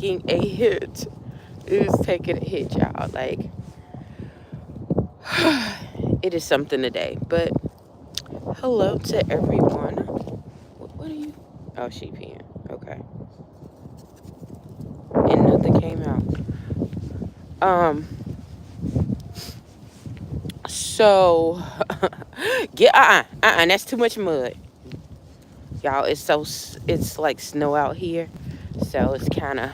taking a hit. It is taking a hit, y'all. Like, it is something today. But hello to everyone. What are you? Oh, she peeing. Okay. And nothing came out. Um. So, get That's too much mud, y'all. It's like snow out here, so it's kind of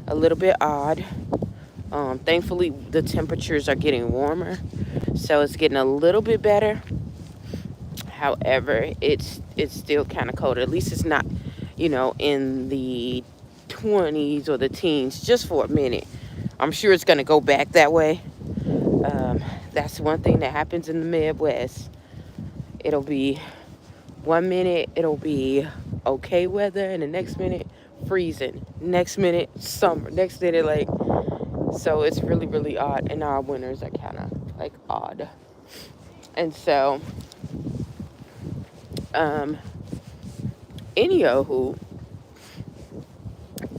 a little bit odd. Thankfully, the temperatures are getting warmer, so it's getting a little bit better. However, it's still kind of cold. At least it's not, in the 20s or the teens just for a minute. I'm sure it's gonna go back that way. That's one thing that happens in the Midwest. It'll be 1 minute it'll be okay weather, and the next minute freezing. Next minute summer. Next minute so it's really really odd, and our winters are kind of like odd. And so um anywho,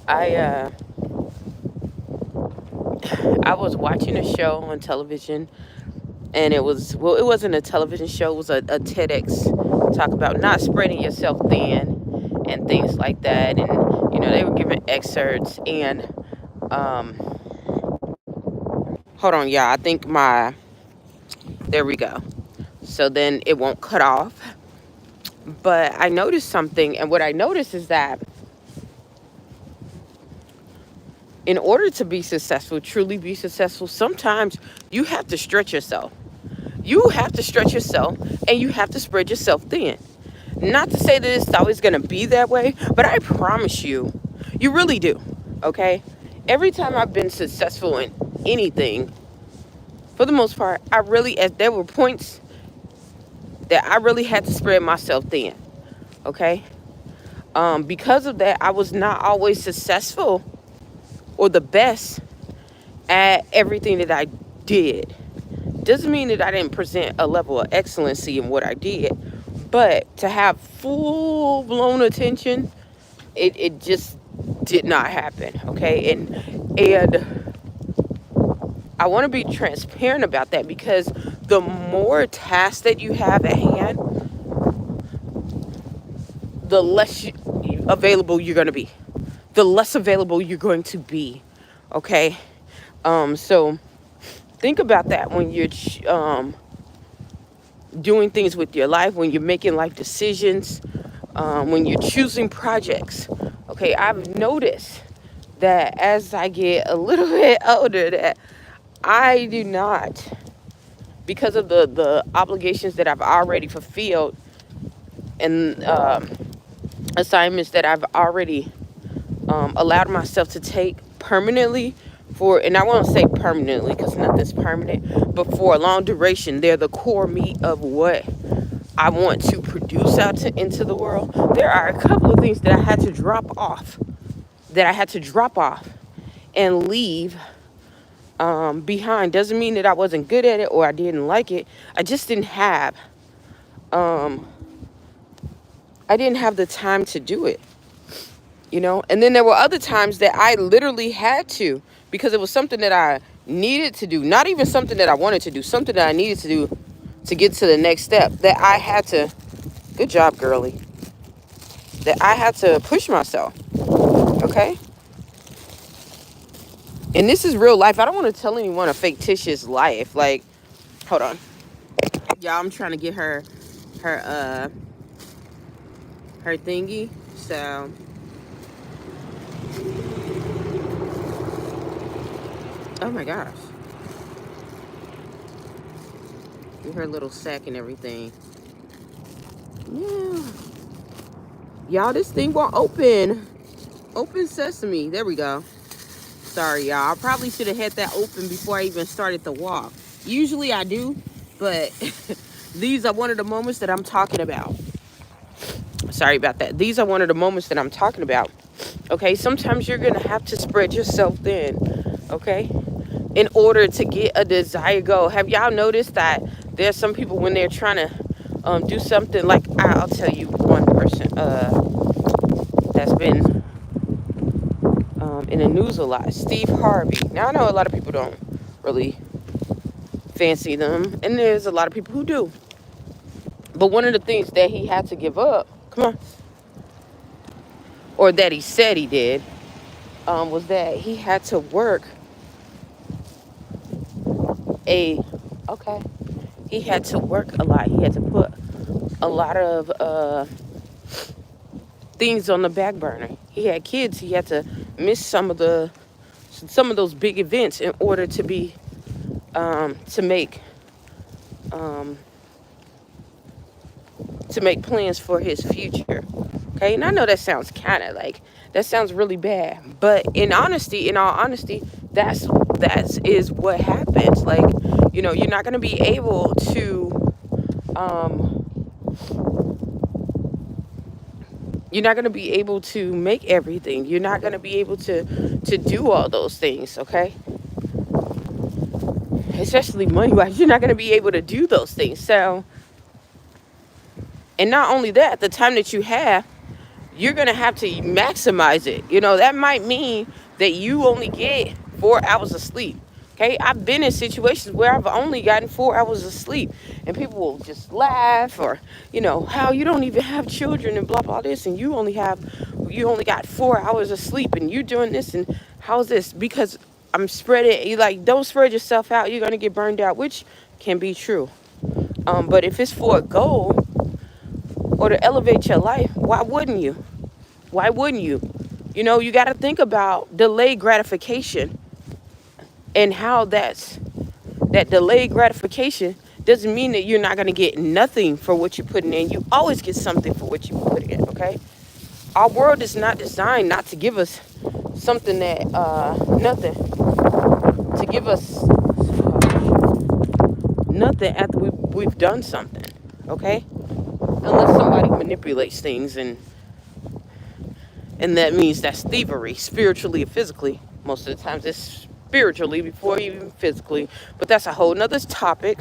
I I was watching a show on television, and it wasn't a television show, it was a TEDx talk about not spreading yourself thin and things like that. And they were giving excerpts, and um hold on, y'all. I think my there we go. So then it won't cut off. But I noticed something, and what I noticed is that in order to be successful, truly be successful, sometimes you have to stretch yourself. You have to stretch yourself, and you have to spread yourself thin. Not to say that it's always going to be that way, but I promise you, you really do. Okay? Every time I've been successful in anything, for the most part, there were points that I really had to spread myself thin. Okay? Because of that, I was not always successful or the best at everything that I did. Doesn't mean that I didn't present a level of excellency in what I did, but to have full blown attention, it just did not happen. Okay, and I want to be transparent about that, because the more tasks that you have at hand, the less available you're going to be. The less available you're going to be. Okay, so think about that when you're doing things with your life, when you're making life decisions, when you're choosing projects. Okay, I've noticed that as I get a little bit older, that I do not, because of the obligations that I've already fulfilled, and assignments that I've already allowed myself to take permanently and I won't say permanently because nothing's permanent, but for a long duration, they're the core meat of what I want to produce into the world. There are a couple of things that I had to drop off, and leave behind. Doesn't mean that I wasn't good at it or I didn't like it. I just didn't have um, the time to do it. And then there were other times that I literally had to, because it was something that I needed to do, not even something that I wanted to do, something that I needed to do to get to the next step, that I had to, good job, girly, that I had to push myself. Okay? And this is real life. I don't want to tell anyone a fictitious life. Like, hold on. Y'all, I'm trying to get her thingy. So, oh my gosh. Get her little sack and everything. Yeah. Y'all, this thing won't open. Open sesame. There we go. Sorry, y'all. I probably should have had that open before I even started the walk. Usually I do, but these are one of the moments that I'm talking about. Sorry about that. These are one of the moments that I'm talking about. Okay, sometimes you're going to have to spread yourself thin, okay, in order to get a desired goal. Have y'all noticed that there's some people, when they're trying to do something, like I'll tell you one person that's been in the news a lot. Steve Harvey. Now I know a lot of people don't really fancy them, and there's a lot of people who do. But one of the things that he had to give up, come on, or that he said he did, was that he had to work a, okay, he had to work a lot. He had to put a lot of things on the back burner. He had kids. He had to miss some of those big events in order to be um, to make plans for his future. Okay, and I know that sounds kind of like, that sounds really bad, but in all honesty, that's is what happens. Like, you're not going to be able to you're not going to be able to make everything. You're not going to be able to do all those things, okay? Especially money-wise, you're not going to be able to do those things. So, and not only that, the time that you have, you're going to have to maximize it. That might mean that you only get 4 hours of sleep. Okay, I've been in situations where I've only gotten 4 hours of sleep, and people will just laugh, or how you don't even have children and blah blah this, and you only got 4 hours of sleep, and you doing this, and how's this? Because I'm spreading. You like, don't spread yourself out. You're gonna get burned out, which can be true. But if it's for a goal or to elevate your life, why wouldn't you? Why wouldn't you? You got to think about delayed gratification, and how that delayed gratification doesn't mean that you're not going to get nothing for what you're putting in. You always get something for what you put in, okay? Our world is not designed not to give us something that, nothing, to give us nothing after we've done something, okay? Unless somebody manipulates things, and that means that's thievery, spiritually or physically. Most of the times it's spiritually before even physically, but that's a whole nother topic.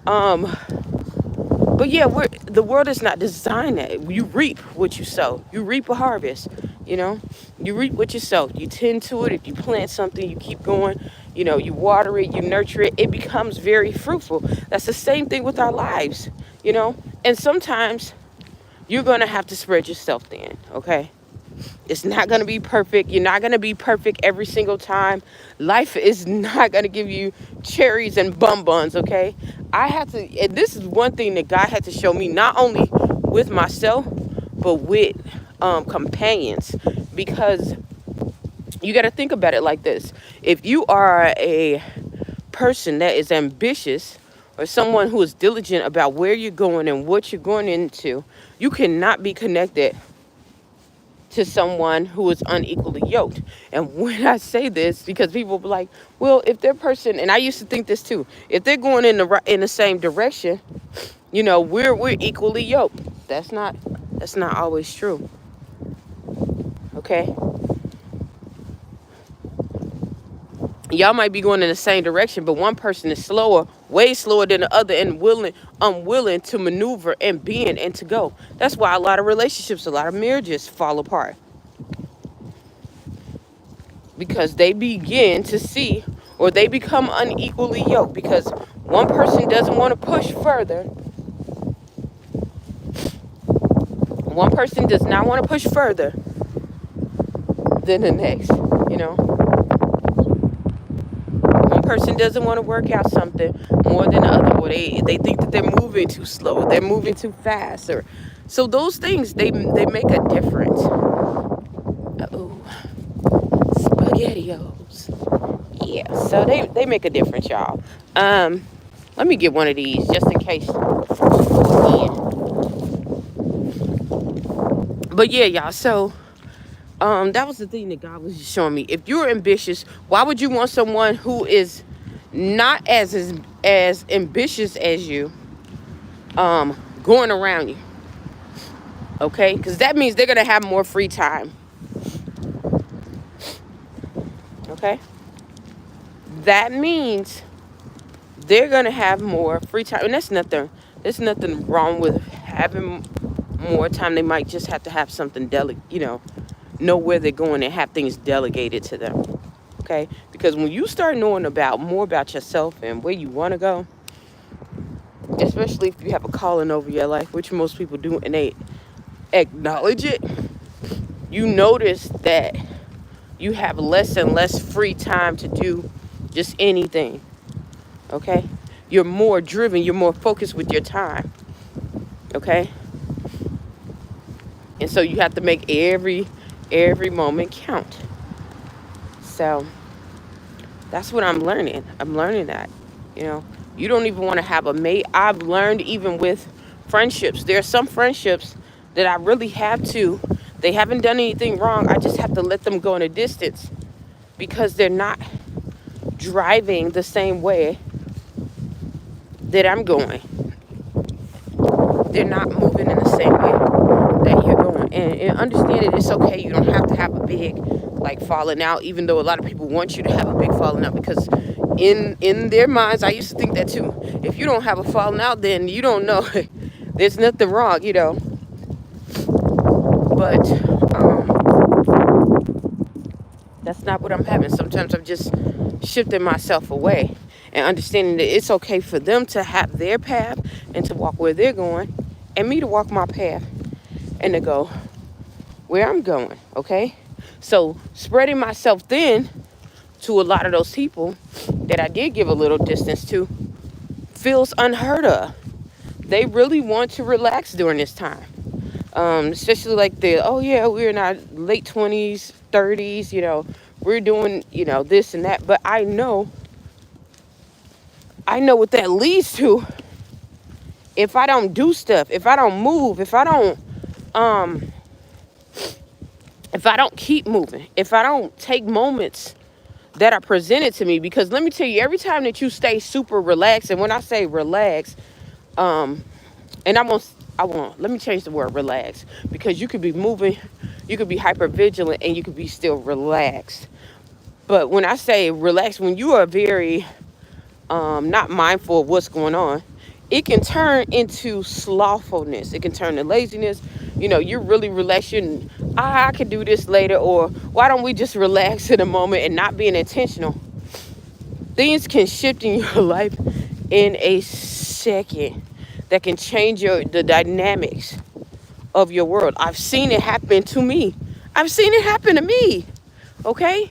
But yeah, the world is not designed that. You reap what you sow. You reap a harvest. You reap what you sow. You tend to it. If you plant something, you keep going. You water it, you nurture it. It becomes very fruitful. That's the same thing with our lives. And sometimes you're gonna have to spread yourself thin. Okay. It's not going to be perfect. You're not going to be perfect every single time. Life is not going to give you cherries and bonbons, okay? And this is one thing that God had to show me, not only with myself, but with companions. Because you got to think about it like this. If you are a person that is ambitious, or someone who is diligent about where you're going and what you're going into, you cannot be connected to someone who is unequally yoked. And when I say this, because people will be like, well, if their person, and I used to think this too, if they're going in the same direction, we're equally yoked. That's not always true. Okay? Y'all might be going in the same direction, but one person is slower, way slower than the other, and unwilling to maneuver and bend and to go. That's why a lot of relationships, a lot of marriages fall apart. Because they begin to see, or they become unequally yoked, because one person doesn't want to push further. One person does not want to push further than the next, One person doesn't want to work out something more than the other, or they think that they're moving too slow, they're moving too fast, or so those things, they make a difference. SpaghettiOs. Yeah, so they make a difference, y'all. Let me get one of these just in case. But yeah, y'all, so that was the thing that God was showing me. If you're ambitious, why would you want someone who is not as ambitious as you going around you? Okay, because that means they're gonna have more free time. Okay, that means they're gonna have more free time, and there's nothing wrong with having more time. They might just have to have something know where they're going and have things delegated to them. Okay? Because when you start knowing about more about yourself and where you want to go, especially if you have a calling over your life, which most people do, and they acknowledge it, you notice that you have less and less free time to do just anything. Okay? You're more driven, you're more focused with your time. Okay? And so you have to make every moment count. So that's what I'm learning. I'm learning that, you know, you don't even want to have a mate. I've learned even with friendships. There are some friendships that I really have to. They haven't done anything wrong. I just have to let them go in a distance because they're not driving the same way that I'm going. They're not moving in the same way that you're going. And understand that it's okay. You don't have to have a big like falling out, even though a lot of people want you to have a big falling out, because in their minds, I used to think that too. If you don't have a falling out, then you don't know. There's nothing wrong, you know. But that's not what I'm having. Sometimes I'm just shifting myself away and understanding that it's okay for them to have their path and to walk where they're going, and me to walk my path and to go where I'm going, okay? So spreading myself thin to a lot of those people that I did give a little distance to feels unheard of. They really want to relax during this time. Especially like oh yeah, we're in our late 20s, 30s, you know, we're doing, you know, this and that. But I know what that leads to if I don't do stuff, if I don't move, if I don't keep moving, if I don't take moments that are presented to me. Because let me tell you, every time that you stay super relaxed, and when I say relax, and let me change the word relax, because you could be moving, you could be hyper vigilant, and you could be still relaxed. But when I say relax, when you are very not mindful of what's going on, it can turn into slothfulness. It can turn to laziness. You know, you're really relaxed. I can do this later, or why don't we just relax in a moment, and not being intentional. Things can shift in your life in a second that can change the dynamics of your world. I've seen it happen to me. I've seen it happen to me. Okay?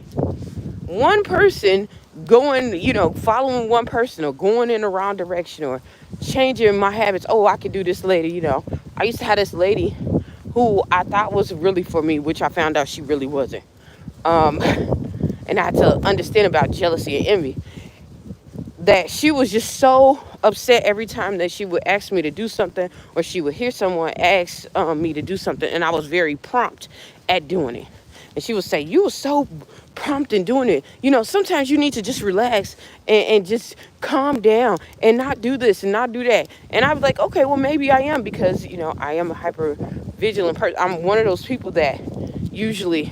One person going, you know, following one person, or going in the wrong direction, or changing my habits. Oh, I could do this later, you know. I used to have this lady who I thought was really for me, which I found out she really wasn't. And I had to understand about jealousy and envy, that she was just so upset every time that she would ask me to do something, or she would hear someone ask me to do something, and I was very prompt at doing it. And she would say, you were so prompt in doing it. You know, sometimes you need to just relax and just calm down and not do this and not do that. And I was like, okay, well, maybe I am, because, you know, I am a hyper vigilant person. I'm one of those people that usually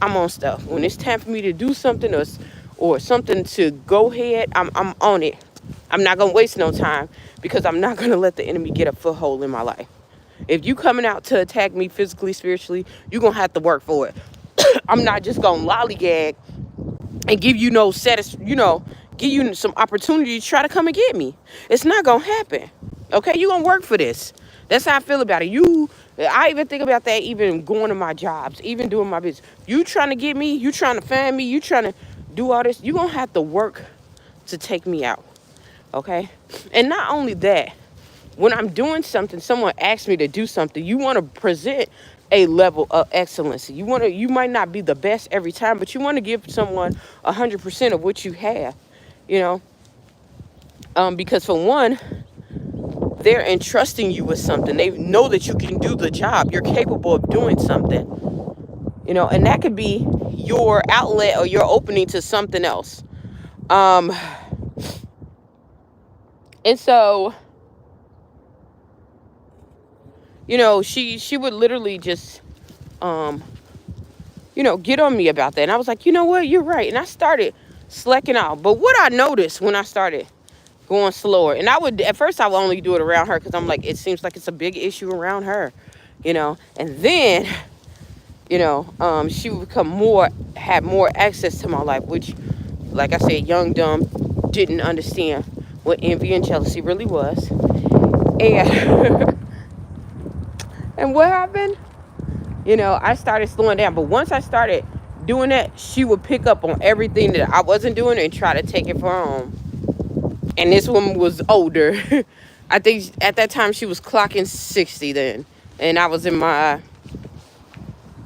I'm on stuff. When it's time for me to do something, or something to go ahead, I'm on it. I'm not going to waste no time, because I'm not going to let the enemy get a foothold in my life. If you coming out to attack me physically, spiritually, you're going to have to work for it. I'm not just going to lollygag and give you no give you some opportunity to try to come and get me. It's not going to happen. Okay? You're going to work for this. That's how I feel about it. I even think about that, even going to my jobs, even doing my business. You trying to get me, you trying to find me, you trying to do all this, you're going to have to work to take me out. Okay? And not only that, when I'm doing something, someone asks me to do something, you want to present a level of excellence. You might not be the best every time, but you want to give someone 100% of what you have, you know, because for one, they're entrusting you with something. They know that you can do the job. You're capable of doing something, you know, and that could be your outlet or your opening to something else. And so, you know, she would literally just, you know, get on me about that. And I was like, you know what, you're right. And I started slacking out. But what I noticed when I started going slower, and at first I would only do it around her, because I'm like, it seems like it's a big issue around her, you know. And then she would become more, had more access to my life, which, like I said, young, dumb, didn't understand what envy and jealousy really was. And, and what happened? I started slowing down. But once I started doing that, she would pick up on everything that I wasn't doing and try to take it for her own. And this woman was older. I think at that time she was clocking 60 then. And I was in my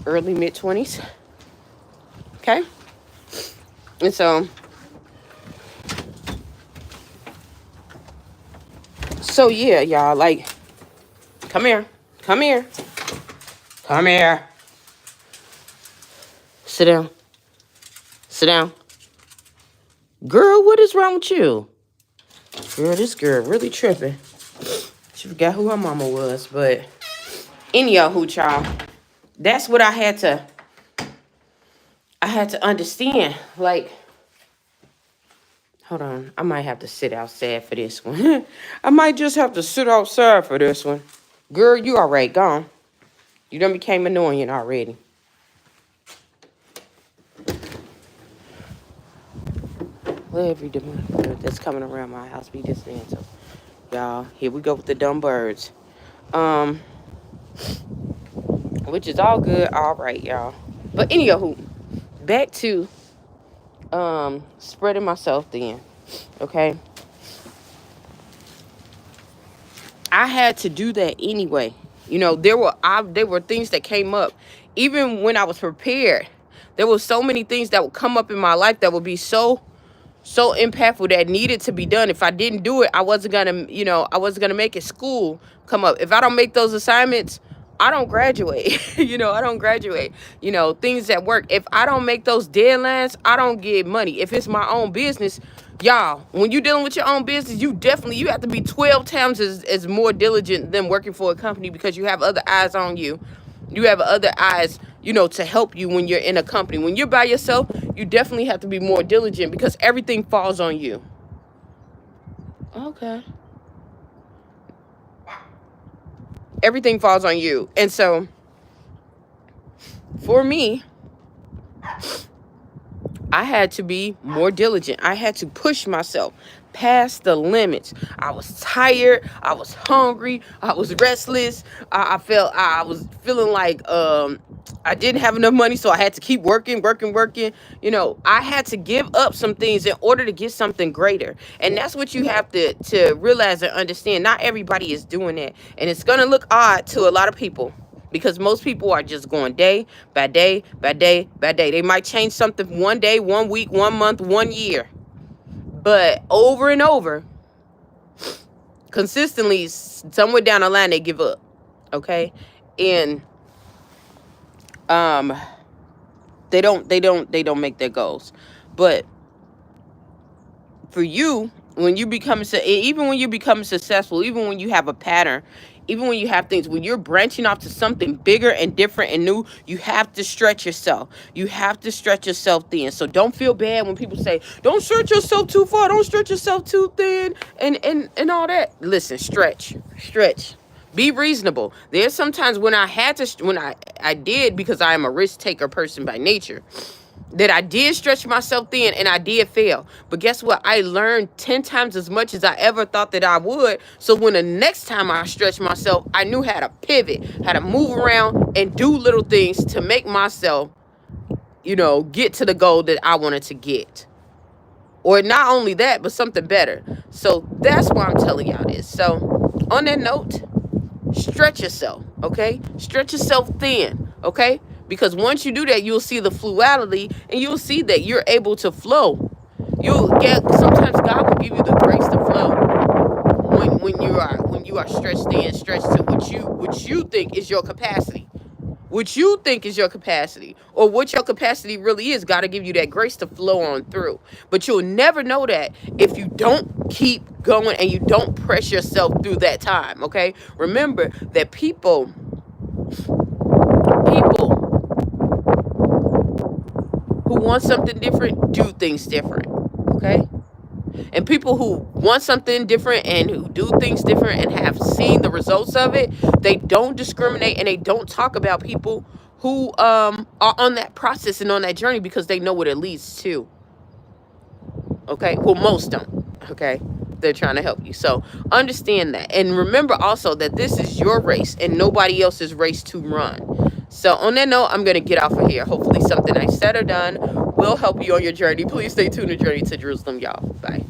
early mid-20s. Okay? And so yeah, y'all, like, come here. Come here. Come here. Sit down. Sit down. Girl, what is wrong with you? Girl, this girl really tripping. She forgot who her mama was, but anyhow, child, that's what I had to understand. Like, hold on, I might have to sit outside for this one. I might just have to sit outside for this one. Girl, you all right, gone. You done became annoying already. Let every demon bird that's coming around my house be dismantled. Y'all, here we go with the dumb birds. Which is all good, all right, y'all. But anywho, back to spreading myself thin. Okay. I had to do that anyway. There were things that came up. Even when I was prepared, there were so many things that would come up in my life that would be so impactful that needed to be done. If I didn't do it, I wasn't gonna make it. School come up. If I don't make those assignments, I don't graduate. I don't graduate. Things at work. If I don't make those deadlines, I don't get money. If it's my own business, y'all, when you're dealing with your own business, you have to be 12 times as more diligent than working for a company, because you have other eyes on you. You have other eyes, to help you when you're in a company. When you're by yourself, you definitely have to be more diligent because everything falls on you. Okay. Everything falls on you. And so, for me, I had to be more diligent. I had to push myself past the limits. I was tired. I was hungry. I was restless. I was feeling like I didn't have enough money, so I had to keep working. I had to give up some things in order to get something greater. And that's what you have to realize and understand. Not everybody is doing that. And it's going to look odd to a lot of people, because most people are just going day by day by day by day. They might change something one day, 1 week, 1 month, 1 year. But over and over, consistently, somewhere down the line, they give up. Okay? And they don't make their goals. But for you, when you become successful, even when you have a pattern, even when you have things, when you're branching off to something bigger and different and new, you have to stretch yourself. You have to stretch yourself thin. So don't feel bad when people say, don't stretch yourself too far, don't stretch yourself too thin, and all that. Listen, stretch. Be reasonable. There's sometimes when I did, because I am a risk taker person by nature, that I did stretch myself thin and I did fail. But guess what? I learned 10 times as much as I ever thought that I would. So when the next time I stretched myself, I knew how to pivot, how to move around and do little things to make myself, get to the goal that I wanted to get. Or not only that, but something better. So that's why I'm telling y'all this. So on that note, stretch yourself, okay? Stretch yourself thin, okay? Because once you do that, you'll see the fluidity, and you'll see that you're able to flow. Sometimes God will give you the grace to flow when you are stretched thin, stretched to what you think is your capacity. What you think is your capacity, or what your capacity really is, God will give you that grace to flow on through. But you'll never know that if you don't keep going and you don't press yourself through that time, okay? Remember that people who want something different do things different, okay? And people who want something different and who do things different and have seen the results of it, they don't discriminate and they don't talk about people who are on that process and on that journey because they know what it leads to. Okay, well, most don't. Okay, they're trying to help you, so understand that, and remember also that this is your race and nobody else's race to run. So on that note, I'm gonna get off of here. Hopefully something I said or done will help you on your journey. Please stay tuned to Journey to Jerusalem, y'all. Bye.